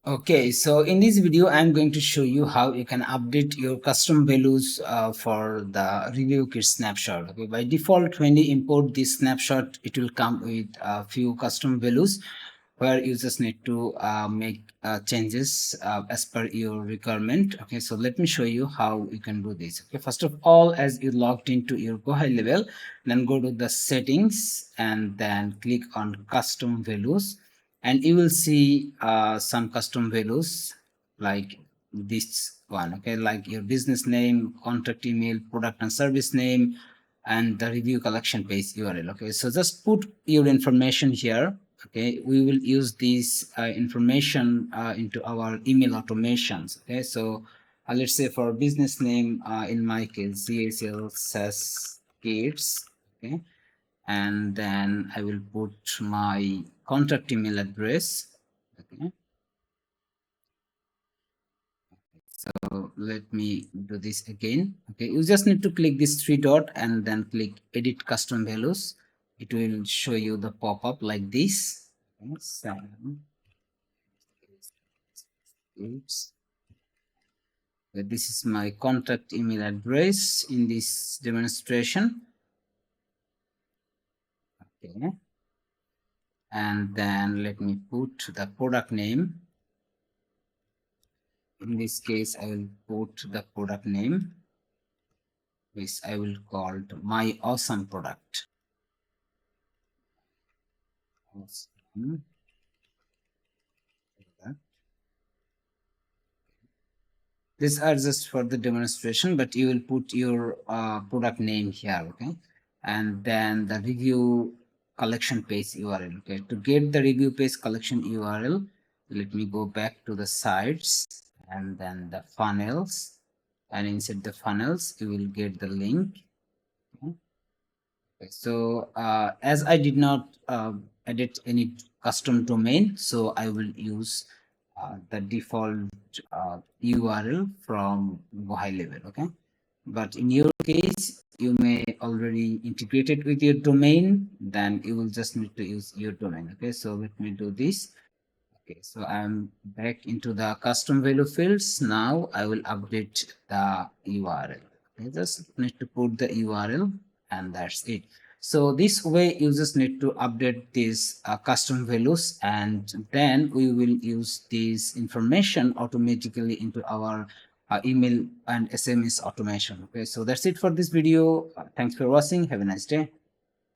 Okay, so in this video, I'm going to show you how you can update your custom values for the ReviewKits snapshot. Okay, by default, when you import this snapshot, it will come with a few custom values where users need to make changes as per your requirement. Okay, so let me show you how you can do this. Okay, first of all, as you logged into your GoHighLevel, then go to the settings and then click on custom values, and you will see some custom values like this one. Okay, like your business name, contact email, product and service name, and the review collection page URL. Okay, so just put your information here. Okay, we will use this information into our email automations. Okay, so let's say for business name, in my case GHL SaasKits. Okay, and then I will put my contact email address. Okay, so let me do this again. Okay, you just need to click this three dot and then click edit custom values. It will show you the pop-up like this. Okay, oops. This is my contact email address in this demonstration. Okay, and then let me put the product name. In this case, I will put the product name, which I will call my awesome product. Awesome product. These are just for the demonstration, but you will put your product name here. Okay, and then the review collection page URL. Okay, to get the review page collection URL, let me go back to the sites and then the funnels, and inside the funnels you will get the link. Okay. Okay, so as I did not edit any custom domain, so I will use the default URL from GoHighLevel. Okay, but in your case, you may already integrate it with your domain, then you will just need to use your domain. Okay, so let me do this. Okay, so I'm back into the custom value fields. Now I will update the URL. Okay, just need to put the URL and that's it. So this way users need to update these custom values, and then we will use this information automatically into our email and SMS automation. Okay, so that's it for this video. Thanks for watching. Have a nice day.